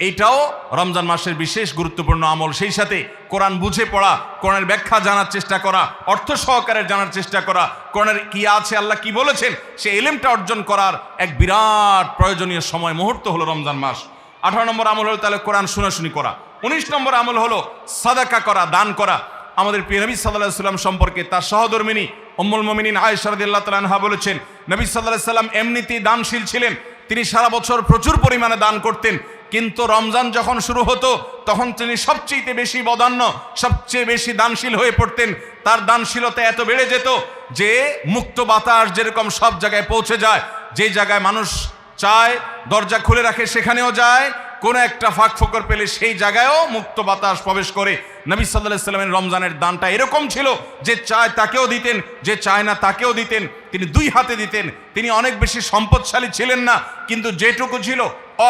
এইটাও রমজান মাসের বিশেষ গুরুত্বপূর্ণ আমল। সেই সাথে কোরআন বুঝে পড়া, কোরআনের ব্যাখ্যা জানার চেষ্টা করা, অর্থ সহকারে জানার চেষ্টা করা, কোরআনের কি আছে, আল্লাহ কি বলেছেন, সে ইলমটা অর্জন করার এক বিরাট প্রয়োজনীয় সময় মুহূর্ত হলো রমজান মাস। 18 নম্বর আমল হলো তাহলে কোরআন শোনাশুনি করা। 19 নম্বর আমল হলো সাদাকা করা, দান করা। আমাদের প্রিয় নবী সাল্লাল্লাহু আলাইহি ওয়াসাল্লাম সম্পর্কে তার সহধর্মিনী উম্মুল মুমিনিন আয়েশা রাদিয়াল্লাহু তাআলা আনহা বলেছেন, নবী সাল্লাল্লাহু আলাইহি ওয়াসাল্লাম এমনিতেই দানশীল ছিলেন। তিনি সারা বছর প্রচুর পরিমাণে দান করতেন, কিন্তু রমজান যখন শুরু হতো তখন তিনি সবচেয়ে বেশি বদান্য, সবচেয়ে বেশি দানশীল হয়ে পড়তেন। তার দানশীলতা এত বেড়ে যেত যে মুক্ত বাতাস যেরকম সব জায়গায় পৌঁছে যায়, যে জায়গায় মানুষ চায় দরজা খুলে রাখে সেখানেও যায়, কোনো একটা ফাঁক ফোকর পেলে সেই জায়গায়ও মুক্ত বাতাস প্রবেশ করে। নবী সাল্লাল্লাহু আলাইহি ওয়াসাল্লামের রমজানের দানটা এরকম ছিল যে চায় তাকেও দিতেন, যে চায় না তাকেও দিতেন। তিনি 2 হাতে দিতেন। তিনি অনেক বেশি সম্পদশালী ছিলেন না, কিন্তু যেটুকু ছিল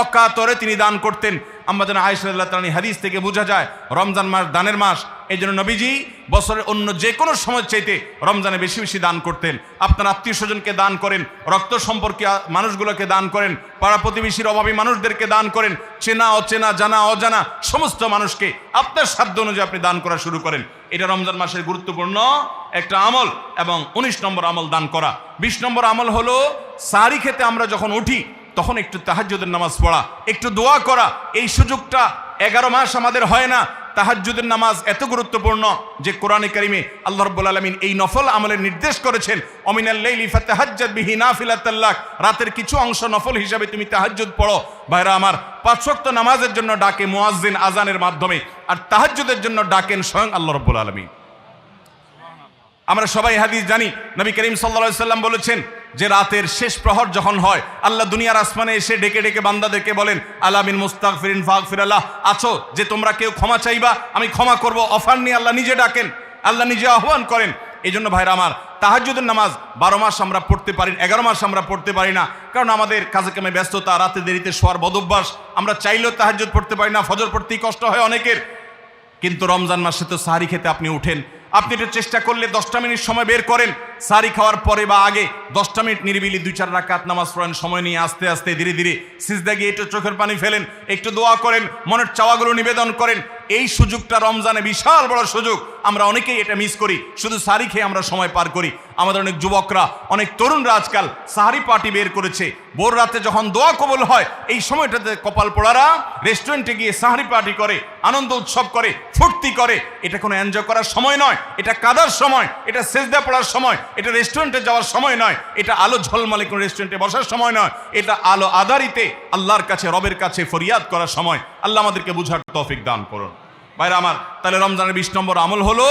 অকাতরে তিনি দান করতেন। আমাদের আয়েশা রাদিয়াল্লাহু তাআলা হাদিস থেকে বোঝা যায় রমজান মাস দানের মাস। এই জন্য নবীজি বছরের অন্য যে কোনো সময় চাইতে রমজানে বেশি বেশি দান করতেন। আপনার আত্মীয় স্বজনকে দান করেন, রক্ত সম্পর্কীয় মানুষগুলোকে দান করেন, পাড়া প্রতিবেশীর অভাবী মানুষদেরকে দান করেন, চেনা অচেনা জানা অজানা সমস্ত মানুষকে আপনার সাধ্য অনুযায়ী আপনি দান করা শুরু করেন। এটা রমজান মাসের গুরুত্বপূর্ণ একটা আমল। এবং 19 নম্বর আমল দান করা। 20 নম্বর আমল হলো সাহরি খেতে আমরা যখন উঠি তখন একটু তাহাজ্জুদের নামাজ পড়া, একটু দোয়া করা। এই সুযোগটা 11 মাস আমাদের হয় না। তাহাজ্জুদের নামাজ এত গুরুত্বপূর্ণ যে কোরআনে কারিমে আল্লাহ রাব্বুল আলামিন এই নফল আমলের নির্দেশ করেছেন, অমিনাল লাইলি ফাতাহাজ্জাদ বিহি নাফিলাতাল লাক, রাতের কিছু অংশ নফল হিসাবে তুমি তাহাজ্জুদ পড়ো। ভাইরা আমার, 5 ওয়াক্ত নামাজের জন্য ডাকে মুয়াজ্জিন আজানের মাধ্যমে, আর তাহাজ্জুদের জন্য ডাকেন স্বয়ং আল্লাহ রাব্বুল আলামিন। আমরা সবাই হাদিস জানি, নবী করিম সাল্লাল্লাহু আলাইহি ওয়াসাল্লাম বলেছেন যে রাতের শেষ প্রহর যখন হয় আল্লাহ দুনিয়ার আসমানে এসে ডেকে ডেকে বান্দাদেরকে বলেন, আলা মিন মুস্তাগফিরিন ফাগফিরাল্লাহ, আছো যে তোমরা কেউ ক্ষমা চাইবা আমি ক্ষমা করব। অফার নিয়ে আল্লাহ নিজে ডাকেন, আল্লাহ নিজে আহ্বান করেন। এই জন্য ভাইরা আমার, তাহাজ্জুদের নামাজ 12 মাস আমরা পড়তে পারি, 11 মাস আমরা পড়তে পারি না, কারণ আমাদের কাজে কামে ব্যস্ততা, রাতে দেরিতে শোয়ার বদভ্যাস। আমরা চাইলেও তাহাজ্জুদ পড়তে পারি না, ফজর পড়তেই কষ্ট হয় অনেকের। কিন্তু রমজান মাসে তো সাহরি খেতে আপনি উঠেন, আপনি একটু চেষ্টা করলে 10টা মিনিট সময় বের করেন, সাহরি খাওয়ার পরে বা আগে 10টা মিনিট নিরিবিলি 2-4 রাকাত নামাজ পড়েন, সময় নিয়ে আস্তে আস্তে ধীরে ধীরে সিজদা গিয়ে একটু চোখের পানি ফেলেন, একটু দোয়া করেন, মনের চাওয়াগুলো নিবেদন করেন। এই সুযোগটা রমজানে বিশাল বড় সুযোগ। আমরা অনেকেই এটা মিস করি, শুধু সাহরি খেয়ে আমরা সময় পার করি। আমাদের অনেক যুবকরা, অনেক তরুণরা আজকাল সাহরি পার্টি বের করেছে। ভোর রাতে যখন দোয়া কবুল হয় এই সময়টাতে কপাল পোড়ারা রেস্টুরেন্টে গিয়ে সাহরি পার্টি করে, আনন্দ উৎসব করে, ফুর্তি করে। এটা কোনো এনজয় করার সময় নয়, এটা কাদার সময়, এটা সেজদা পড়ার সময়, এটা রেস্টুরেন্টে যাওয়ার সময় নয়, এটা আলো ঝলমলে কোনো রেস্টুরেন্টে বসার সময় নয়, এটা আলো আধারিতে আল্লাহর কাছে, রবের কাছে ফরিয়াদ করার সময়। আল্লাহ আমাদেরকে বুঝার তৌফিক দান করুন। ভাইরা আমার, তাহলে রমজানের 20 নম্বর আমল হলো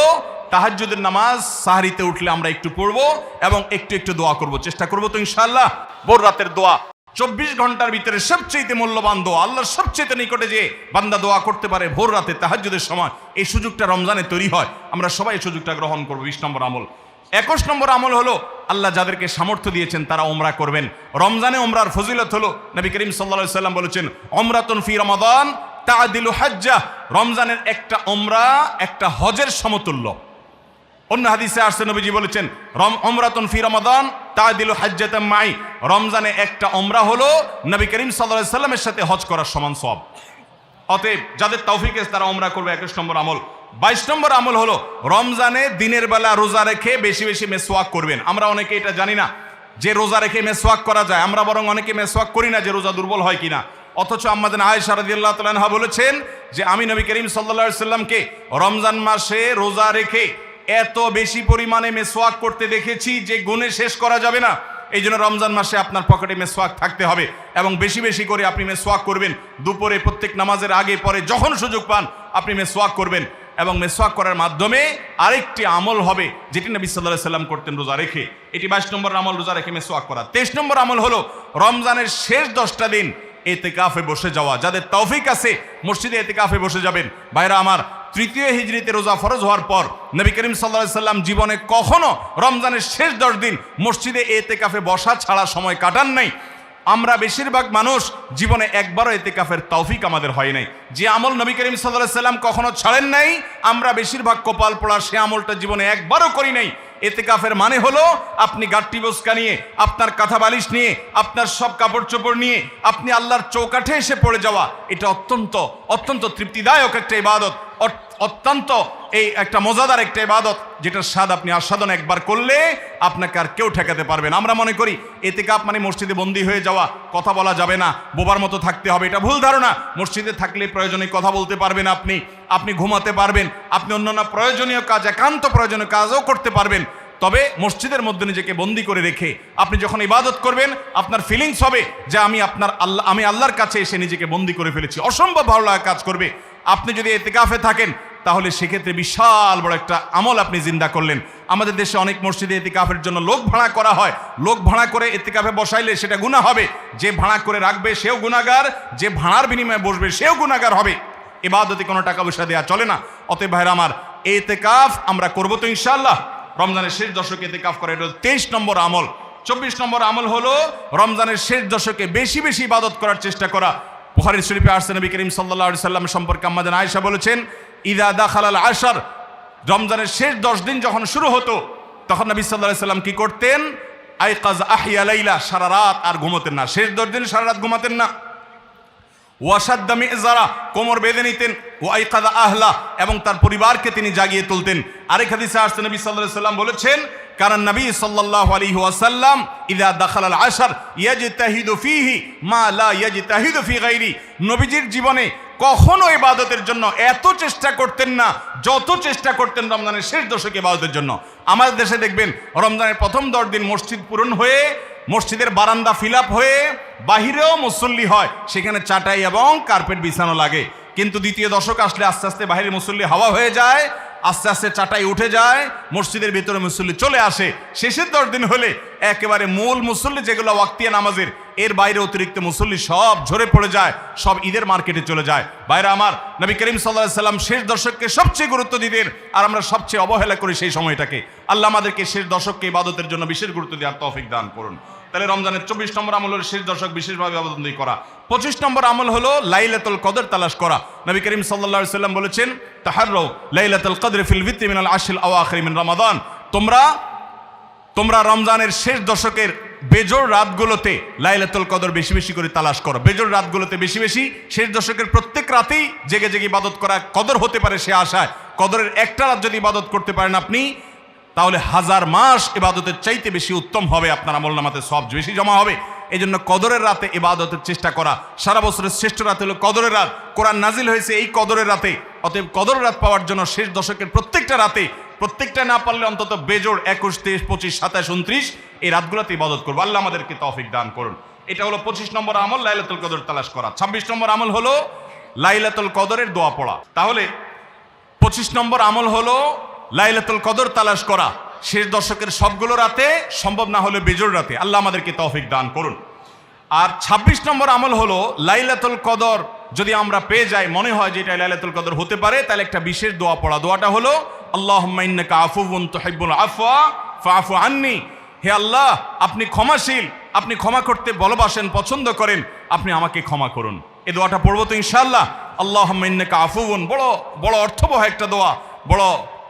তাহাজ্জুদের নামাজ সাহরিতে উঠলে আমরা একটু পড়বো এবং একটু একটু দোয়া করব, চেষ্টা করবো তো ইনশাআল্লাহ। ভোর রাতের দোয়া 24 ঘন্টার ভিতরে সবচেয়ে মূল্যবান দোয়া, আল্লাহর সবচেয়ে নিকটে যে বান্দা দোয়া করতে পারে ভোর রাতে তাহাজ্জুদের সময়, এই সুযোগটা রমজানে তৈরি হয়। আমরা সবাই এই সুযোগটা গ্রহণ করবো। 20 নম্বর আমল। 21 নম্বর আমল হলো আল্লাহ যাদেরকে সামর্থ্য দিয়েছেন তারা ওমরা করবেন। রমজানে ওমরার ফজিলত হলো, নবী করিম সাল্লাল্লাহু আলাইহি সাল্লাম বলেছেন, ওমরাতুন ফি রমাদান তাআদিলু হাজ্জাহ, রমজানের একটা ওমরা একটা হজের সমতুল্য। অন্য হাদিসে আসছে নবীজি বলেছেন, ওমরাতুন ফি রমাদান তাআদিলু হাজ্জাতাম মাই, রমজানে একটা ওমরা হলো নবী করিম সাল্লাল্লাহু আলাইহি সাল্লামের সাথে হজ করার সমান সওয়াব। অতএব যাদের তৌফিক আছে তারা ওমরা করবে, 21 নম্বর আমল। 22 নম্বর আমল হলো রমজানে দিনের বেলা রোজা রেখে বেশি বেশি মেসওয়াক করবেন। আমরা অনেকে এটা জানি না যে রোজা রেখে মেসওয়াক করা যায়, আমরা বরং অনেকে মেসওয়াক করি না যে রোজা দুর্বল হয় কিনা। অথচ আম্মা জান আয়েশা রাদিয়াল্লাহু তাআলা আনহা বলেছেন যে আমি নবী করিম সাল্লাল্লাহু আলাইহি সাল্লামকে রমজান মাসে রোজা রেখে এত বেশি পরিমাণে মেসওয়াক করতে দেখেছি যে গুণে শেষ করা যাবে না। এই জন্য রমজান মাসে আপনার পকেটে মেসওয়াক থাকতে হবে এবং বেশি বেশি করে আপনি মেসওয়াক করবেন। দুপুরে প্রত্যেক নামাজের আগে পরে যখন সুযোগ পান আপনি মেসওয়াক করবেন এবং মেসওয়াক করার মাধ্যমে আরেকটি আমল হবে যেটি নবী সাল্লাল্লাহু আলাইহি সাল্লাম করতেন রোজা রেখে। এটি 22 নম্বর আমল, রোজা রেখে মেসওয়াক করা। 23 নম্বর আমল হলো রমজানের শেষ 10টা দিন ইতিকাফে বসে যাওয়া। যাদের তৌফিক আছে মসজিদে ইতিকাফে বসে যাবেন। ভাইরা আমার, 3য় হিজরিতে রোজা ফরজ হওয়ার পর নবী করিম সাল্লাল্লাহু আলাইহি সাল্লাম জীবনে কখনো রমজানের শেষ 10 দিন মসজিদে ইতিকাফে বসা ছাড়া সময় কাটান নাই। আমরা বেশিরভাগ মানুষ জীবনে একবারও ইতিকাফের তৌফিক আমাদের হয় নাই। যে আমল নবী করিম সাল্লাল্লাহু আলাইহি সাল্লাম কখনো ছাড়েন নাই, আমরা বেশিরভাগ কপাল পোড়া সে আমলটা জীবনে একবারও করি নাই। ইতিকাফের মানে হলো আপনি গাট্টি বস্কা নিয়ে, আপনার কাঁথা বালিশ নিয়ে, আপনার সব কাপড় চোপড় নিয়ে আপনি আল্লাহর চৌকাঠে এসে পড়ে যাওয়া। এটা অত্যন্ত অত্যন্ত তৃপ্তিদায়ক একটা ইবাদত, অত্যন্ত এই একটা মজাদার একটা ইবাদত, যেটার স্বাদ আপনি আস্বাদন একবার করলে আপনাকে আর কেউ ঠেকাতে পারবেন। আমরা মনে করি ইতিকাফ মানে মসজিদে বন্দী হয়ে যাওয়া, কথা বলা যাবে না, বোবার মতো থাকতে হবে। এটা ভুল ধারণা। মসজিদে থাকলে প্রয়োজনে কথা বলতে পারবেন, আপনি ঘুমাতে পারবেন, আপনি অন্যান্য প্রয়োজনীয় কাজ, একান্ত প্রয়োজনীয় কাজও করতে পারবেন। তবে মসজিদের মধ্যে নিজেকে বন্দী করে রেখে আপনি যখন ইবাদত করবেন আপনার ফিলিংস হবে যে আমি আল্লাহর কাছে এসে নিজেকে বন্দী করে ফেলেছি। অসম্ভব ভালো লাগা কাজ করবে। আপনি যদি ইতিকাফে থাকেন তাহলে সেক্ষেত্রে বিশাল বড় একটা আমল আপনি জিন্দা করলেন। আমাদের দেশে অনেক মসজিদে ইতিকাফের জন্য লোক ভাড়া করা হয়। লোক ভাড়া করে ইতিকাফে বসাইলে সেটা গুনাহ হবে। যে ভাড়া করে রাখবে সেও গুনাহগার, যে ভাড়ার বিনিময়ে বসবে সেও গুনাহগার হবে। ইবাদতে কোনো টাকা পয়সা দেওয়া চলে না। অতএব ভাইরা আমার, ইতিকাফ আমরা করবো তো ইনশাআল্লাহ। রমজানের শেষ দশকে ইতিকাফ করা, এটা 23 নম্বর আমল। 24 নম্বর আমল হলো রমজানের শেষ দশকে বেশি বেশি ইবাদত করার চেষ্টা করা। বুখারী শরীফে আসছে নবী করিম সাল্লাল্লাহু আলাইহি সাল্লাম সম্পর্কে আম্মা জান আয়েশা বলেছেন, ইযা দাখালাল আশর, রমজানের শেষ 10 দিন যখন শুরু হতো তখন নবী সাল্লাল্লাহু আলাইহি সাল্লাম কি করতেন? আইকাজ আহিয়া লাইলা, সারা রাত আর ঘুমাতেন না। শেষ 10 দিন সারা রাত ঘুমাতেন না। ওয়াসাদ্দা মিযজারা, কোমর বেঁধে নিতেন। ওয়াইকাযা আহলা, এবং তার পরিবারকে তিনি জাগিয়ে তুলতেন। আরেক হাদিসে আসছে নবী সাল্লাল্লাহু আলাইহি সাল্লাম বলেছেন, কারণ নবী সাল্লাল্লাহু আলাইহি ওয়াসাল্লাম ইযা দাখালাল আশর ইয়াজতাহিদু ফীহি মা লা ইয়াজতাহিদু ফী গায়রি, নবীজির জীবনে কখনো ইবাদতের জন্য এত চেষ্টা করতেন না যত চেষ্টা করতেন রমজানের শেষ দশকে ইবাদতের জন্য। আমাদের দেশে দেখবেন রমজানের প্রথম 10 দিন মসজিদ পূরণ হয়ে, মসজিদের বারান্দা ফিল আপ হয়ে, বাহিরেও মুসল্লি হয়, সেখানে চাটাই এবং কার্পেট বিছানো লাগে। কিন্তু দ্বিতীয় দশক আসলে আস্তে আস্তে বাহিরে মুসল্লি হাওয়া হয়ে যায়, আস্তে আস্তে চাটাই উঠে যায়, মসজিদের ভিতরে মুসল্লি চলে আসে। শেষের 10 দিন হলে একেবারে মূল মুসল্লি যেগুলো ওয়াক্তিয়া নামাজের, এর বাইরে অতিরিক্ত মুসল্লি সব ঝরে পড়ে যায়, সব ঈদের মার্কেটে চলে যায়। ভাইরা আমার, নবী করিম সাল্লাল্লাহু আলাইহি সাল্লাম শেষ দশককে সবচেয়ে গুরুত্ব দিতেন, আর আমরা সবচেয়ে অবহেলা করি সেই সময়টাকে। আল্লাহ আমাদেরকে শেষ দশককে ইবাদতের জন্য বিশেষ গুরুত্ব দেওয়ার তৌফিক দান করুন। তাহলে রমজানের 24 নম্বর আমল হলো শেষ দশক বিশেষভাবে ইবাদতবন্দি করা। 25 নম্বর আমল হলো লাইলাতুল কদর তালাশ করা। নবী করিম সাল্লাল্লাহু আলাইহি সাল্লাম বলেছেন, তাহাররু লাইলাতুল কদর ফিল ভিত্রি মিনাল আশরিল আওয়াখির মিন রমাদান, তোমরা রমজানের শেষ দশকের বেজোড় রাতগুলোতে লাইলাতুল কদর বেশি বেশি করে তালাশ করো। বেজোড় রাতগুলোতে বেশি বেশি, শেষ দশকের প্রত্যেক রাতেই জেগে জেগে ইবাদত করা কদর হতে পারে সে আশায়। কদরের একটা রাত যদি ইবাদত করতে পারেন আপনি, তাহলে 1000 মাস ইবাদতের চাইতে বেশি উত্তম হবে, আপনার আমলনামাতে সওয়াব বেশি জমা হবে। এই জন্য কদরের রাতে ইবাদতের চেষ্টা করা। সারা বছরের শ্রেষ্ঠ রাত হলো কদরের রাত। কোরআন নাজিল হয়েছে এই কদরের রাতে। অতএব কদরের রাত পাওয়ার জন্য শেষ দশকের প্রত্যেকটা রাতে, প্রত্যেকটা না পারলে অন্তত বেজোড় 21, 23, 25, 27, 29 এই রাতগুলোতে ইবাদত করবো। আল্লাহ আমাদেরকে তৌফিক দান করুন। এটা হলো 25 নম্বর আমল, লাইলাতুল কদর তালাশ করা। 26 নম্বর আমল হলো লাইলাতুল কদরের দোয়া পড়া। তাহলে 25 নম্বর আমল হলো লাইলাতুল কদর তালাশ করা শেষ দশকের সবগুলো রাতে, সম্ভব না হলে বেজোড় রাতে। আল্লাহ আমাদেরকে তৌফিক দান করুন। আর 26 নম্বর আমল হলো লাইলাতুল কদর যদি আমরা পেয়ে যাই, মনে হয় যে এটা লাইলাতুল কদর হতে পারে, তাহলে একটা বিশেষ দোয়া পড়া। দোয়াটা হলো আল্লাহুম্মা ইন্নাকা আফুউন তুহিব্বুল আফওয়া ফাআফু আন্নি। হে আল্লাহ, আপনি ক্ষমাশীল, আপনি ক্ষমা করতে ভালোবাসেন, পছন্দ করেন, আপনি আমাকে ক্ষমা করুন। এই দোয়াটা পড়বো তো ইনশাআল্লাহ। আল্লাহুম্মা ইন্নাকা আফুউন, বড় বড় অর্থবহ একটা দোয়া, বড়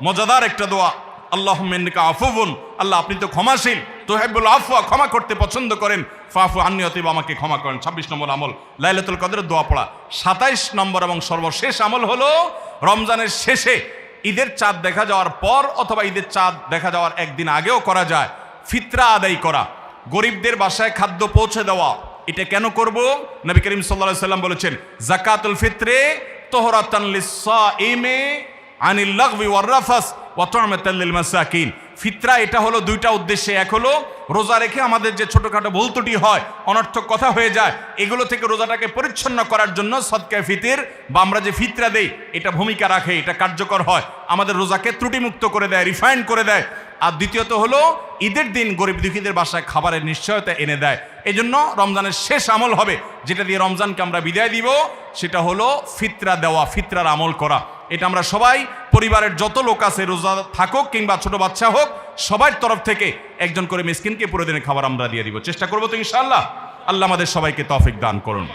মজাদার একটা দোয়া। আল্লাহুম্মা ইন্নাকা আফুউন, আল্লাহ আপনি তো ক্ষমাশীল, তুহিব্বুল আফওয়া, ক্ষমা করতে পছন্দ করেন, ফাফু আন্নী, অতএব আমাকে ক্ষমা করেন। 26 নম্বর আমল লাইলাতুল কদরের দোয়া পড়া। 27 নম্বর এবং সর্বশেষ আমল হলো রমজানের শেষে ঈদের চাঁদ দেখা যাওয়ার পর অথবা ঈদের চাঁদ দেখা যাওয়ার একদিন আগেও করা যায় ফিতরা আদায় করা, গরিবদের বাসায় খাদ্য পৌঁছে দেওয়া। এটা কেন করব? নবী করিম সাল্লাল্লাহু আলাইহি সাল্লাম বলেছেন, যাকাতুল ফিত্রে তোহরাতান লিস-সাইমি আনিল লাগবি ওয়ার রাফাস ওয়া তু'মাতাল লিল মাসাকিন। ফিতরা এটা হলো দুইটা উদ্দেশ্যে। এক হলো রোজা রেখে আমাদের যে ছোটখাটো ভুল ত্রুটি হয়, অনর্থক কথা হয়ে যায়, এগুলো থেকে রোজাটাকে পরিচ্ছন্ন করার জন্য সদকায়ে ফিতর বা আমরা যে ফিতরা দেই এটা ভূমিকা রাখে, এটা কার্যকর হয়, আমাদের রোজাকে ত্রুটিমুক্ত করে দেয়, রিফাইন করে দেয়। আর দ্বিতীয়ত হলো ঈদের দিন গরিব দুঃখীদের বাসায় খাবারের নিশ্চয়তা এনে দেয়। এজন্য রমজানের শেষ আমল হবে যেটা দিয়ে রমজানকে আমরা বিদায় দিব, সেটা হলো ফিতরা দেওয়া, ফিতরার আমল করা। এটা আমরা সবাই, পরিবারের যত লোক আছে, রোজা থাকুক কিংবা ছোট বাচ্চা হোক, সবার তরফ থেকে একজন করে মিসকিনকে পুরো দিনের খাবার আমরা দিয়ে দিব। চেষ্টা করবো তো ইনশাআল্লাহ। আল্লাহ আমাদের সবাইকে তৌফিক দান করুন।